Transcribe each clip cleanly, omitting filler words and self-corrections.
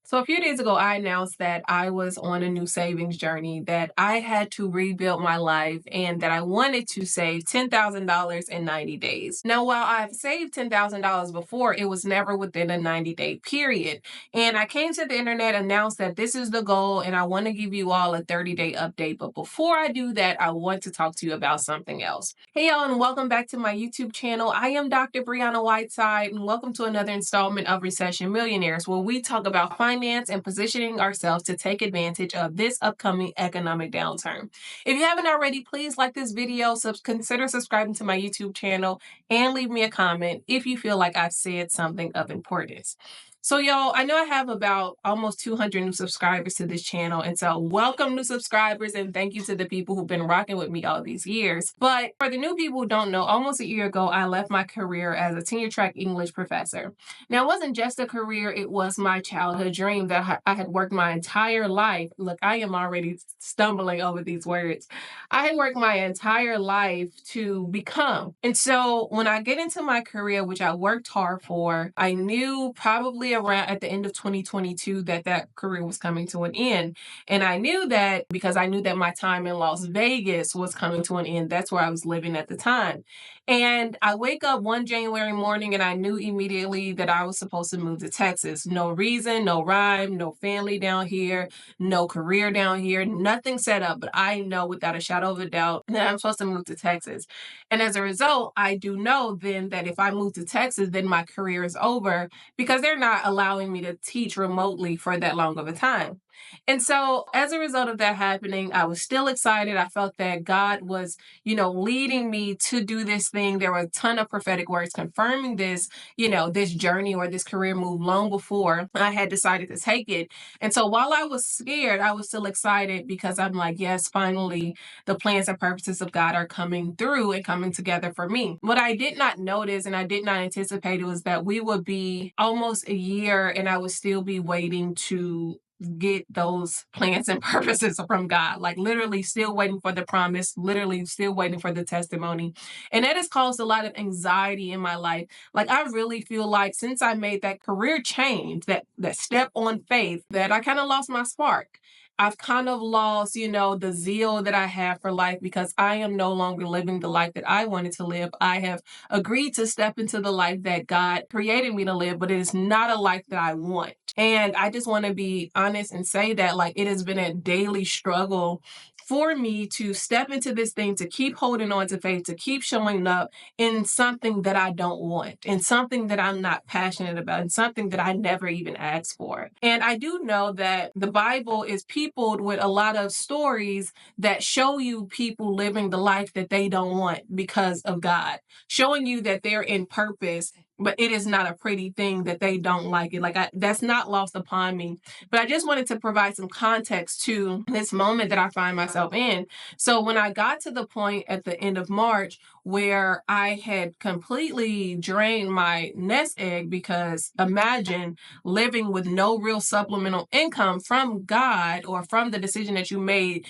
So a few days ago, I announced that I was on a new savings journey, that I had to rebuild my life, and that I wanted to save $10,000 in 90 days. Now, while I've saved $10,000 before, it was never within a 90-day period. And I came to the internet, announced that this is the goal, and I want to give you all a 30-day update. But before I do that, I want to talk to you about something else. Hey, y'all, and welcome back to my YouTube channel. I am Dr. Brianna Whiteside, and welcome to another installment of Recession Millionaires, where we talk about finance and positioning ourselves to take advantage of this upcoming economic downturn. If you haven't already, please like this video, consider subscribing to my YouTube channel, and leave me a comment if you feel like I've said something of importance. So y'all, I know I have about almost 200 new subscribers to this channel, and so welcome new subscribers, and thank you to the people who've been rocking with me all these years. But for the new people who don't know, almost a year ago, I left my career as a tenure track English professor. Now, it wasn't just a career, it was my childhood dream that I had worked my entire life. Look, I am already stumbling over these words. I had worked my entire life to become. And so when I get into my career, which I worked hard for, I knew probably around at the end of 2022 that career was coming to an end. And I knew that because I knew that my time in Las Vegas was coming to an end. That's where I was living at the time. And I wake up one January morning and I knew immediately that I was supposed to move to Texas. No reason, no rhyme, no family down here, no career down here, nothing set up. But I know without a shadow of a doubt that I'm supposed to move to Texas. And as a result, I do know then that if I move to Texas, then my career is over because they're not allowing me to teach remotely for that long of a time. And so as a result of that happening, I was still excited. I felt that God was, leading me to do this thing. There were a ton of prophetic words confirming this, this journey or this career move long before I had decided to take it. And so while I was scared, I was still excited because I'm like, yes, finally, the plans and purposes of God are coming through and coming together for me. What I did not notice and I did not anticipate was that we would be almost a year and I would still be waiting to get those plans and purposes from God, like literally still waiting for the promise, literally still waiting for the testimony. And that has caused a lot of anxiety in my life. Like I really feel like since I made that career change, that step on faith, that I kind of lost my spark. I've kind of lost, the zeal that I have for life because I am no longer living the life that I wanted to live. I have agreed to step into the life that God created me to live, but it is not a life that I want. And I just want to be honest and say that like it has been a daily struggle for me to step into this thing, to keep holding on to faith, to keep showing up in something that I don't want, in something that I'm not passionate about, in something that I never even asked for. And I do know that the Bible is peopled with a lot of stories that show you people living the life that they don't want because of God, showing you that they're in purpose, but it is not a pretty thing that they don't like it. That's not lost upon me. But I just wanted to provide some context to this moment that I find myself in. So when I got to the point at the end of March where I had completely drained my nest egg, because imagine living with no real supplemental income from God or from the decision that you made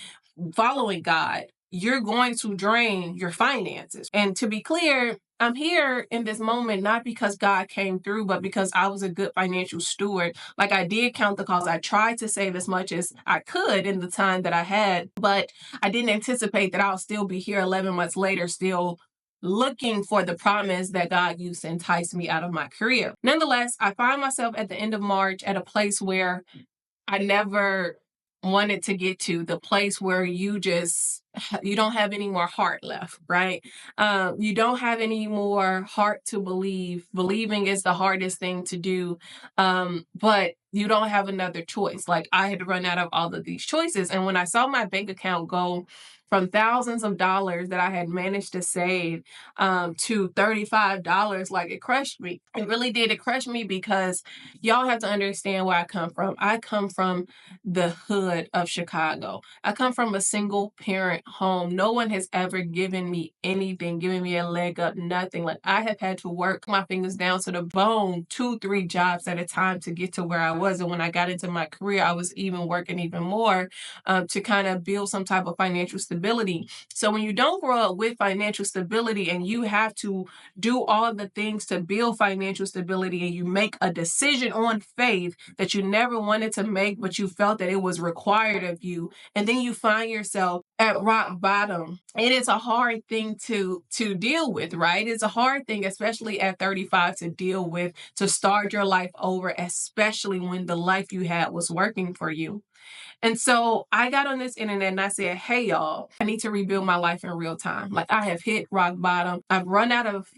following God, you're going to drain your finances. And to be clear, I'm here in this moment not because God came through, but because I was a good financial steward. Like I did count the cost. I tried to save as much as I could in the time that I had, but I didn't anticipate that I'll still be here 11 months later, still looking for the promise that God used to entice me out of my career. Nonetheless, I find myself at the end of March at a place where I never wanted to get to, the place where you don't have any more heart left, right? You don't have any more heart to believe. Believing is the hardest thing to do, but you don't have another choice. Like I had run out of all of these choices. And when I saw my bank account go from thousands of dollars that I had managed to save to $35, like it crushed me. It really did. It crushed me because y'all have to understand where I come from. I come from the hood of Chicago. I come from a single parent home. No one has ever given me anything, given me a leg up, nothing. Like I have had to work my fingers down to the bone, 2-3 jobs at a time to get to where I was. And when I got into my career, I was even working even more to kind of build some type of financial stability stability. So when you don't grow up with financial stability and you have to do all the things to build financial stability, and you make a decision on faith that you never wanted to make, but you felt that it was required of you, and then you find yourself at rock bottom, it is a hard thing to deal with, right? It's a hard thing, especially at 35, to deal with, to start your life over, especially when the life you had was working for you. And so I got on this internet and I said, hey y'all, I need to rebuild my life in real time. Like, I have hit rock bottom. I've run out of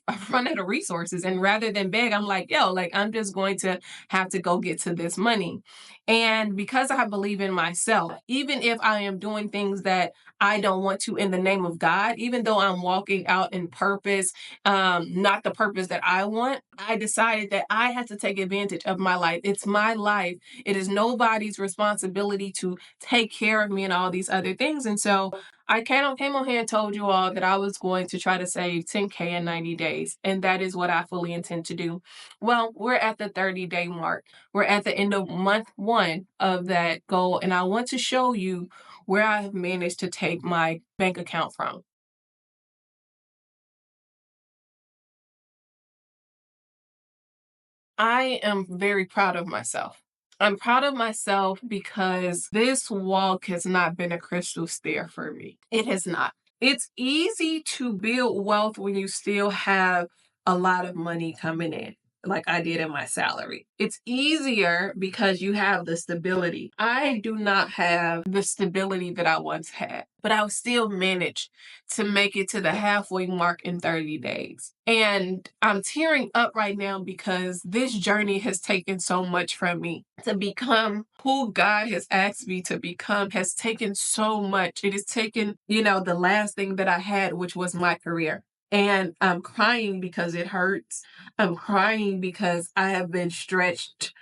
resources. And rather than beg, I'm like, yo, like, I'm just going to have to go get to this money. And because I believe in myself, even if I am doing things that I don't want to in the name of God, even though I'm walking out in purpose, not the purpose that I want, I decided that I had to take advantage of my life. It's my life. It is nobody's responsibility to take care of me and all these other things. And so I came on here and told you all that I was going to try to save 10K in 90 days. And that is what I fully intend to do. Well, we're at the 30-day mark. We're at the end of month 1 of that goal. And I want to show you where I have managed to take my bank account from. I am very proud of myself. I'm proud of myself because this walk has not been a crystal stair for me. It has not. It's easy to build wealth when you still have a lot of money coming in, like I did in my salary. It's easier because you have the stability. I do not have the stability that I once had, but I still managed to make it to the halfway mark in 30 days. And I'm tearing up right now because this journey has taken so much from me. To become who God has asked me to become has taken so much. It has taken, the last thing that I had, which was my career. And I'm crying because it hurts. I'm crying because I have been stretched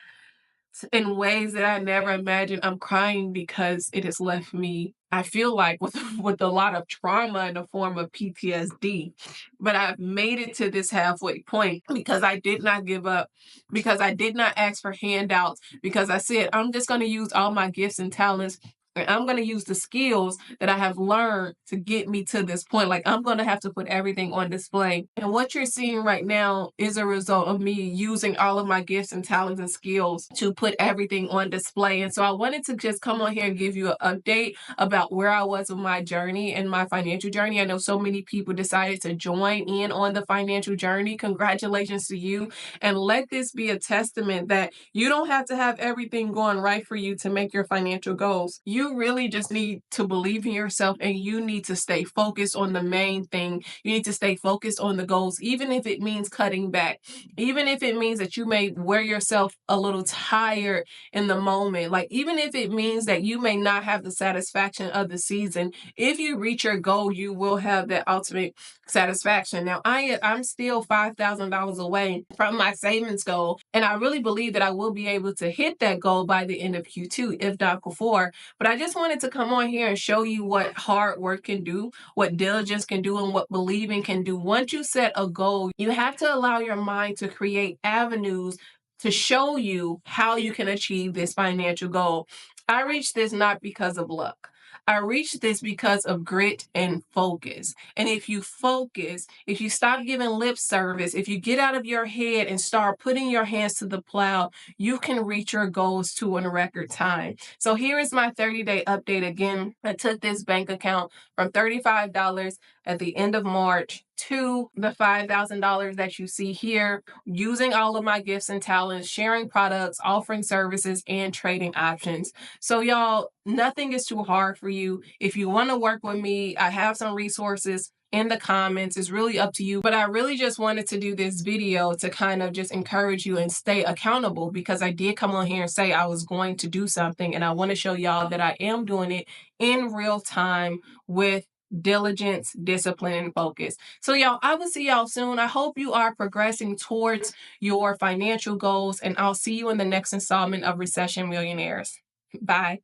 in ways that I never imagined. I'm crying because it has left me, I feel like, with with a lot of trauma in the form of PTSD. But I've made it to this halfway point because I did not give up, because I did not ask for handouts, because I said, I'm just going to use all my gifts and talents. And I'm going to use the skills that I have learned to get me to this point. Like, I'm going to have to put everything on display. And what you're seeing right now is a result of me using all of my gifts and talents and skills to put everything on display. And so I wanted to just come on here and give you an update about where I was with my journey and my financial journey. I know so many people decided to join in on the financial journey. Congratulations to you. And let this be a testament that you don't have to have everything going right for you to make your financial goals. You really just need to believe in yourself, and you need to stay focused on the main thing. You need to stay focused on the goals, even if it means cutting back, even if it means that you may wear yourself a little tired in the moment. Like, even if it means that you may not have the satisfaction of the season, if you reach your goal, you will have that ultimate satisfaction. Now, I'm still $5,000 away from my savings goal, and I really believe that I will be able to hit that goal by the end of Q2, if not before. But I just wanted to come on here and show you what hard work can do, what diligence can do, and what believing can do. Once you set a goal, you have to allow your mind to create avenues to show you how you can achieve this financial goal. I reached this not because of luck. I reached this because of grit and focus. And if you focus, if you stop giving lip service, if you get out of your head and start putting your hands to the plow, you can reach your goals too in a record time. So here is my 30-day update again. I took this bank account from $35 at the end of March to the $5,000 that you see here, using all of my gifts and talents, sharing products, offering services, and trading options. So y'all, nothing is too hard for you. If you want to work with me, I have some resources in the comments. It's really up to you. But I really just wanted to do this video to kind of just encourage you and stay accountable, because I did come on here and say I was going to do something, and I want to show y'all that I am doing it in real time with diligence, discipline, and focus. So y'all, I will see y'all soon. I hope you are progressing towards your financial goals, and I'll see you in the next installment of Recession Millionaires. Bye.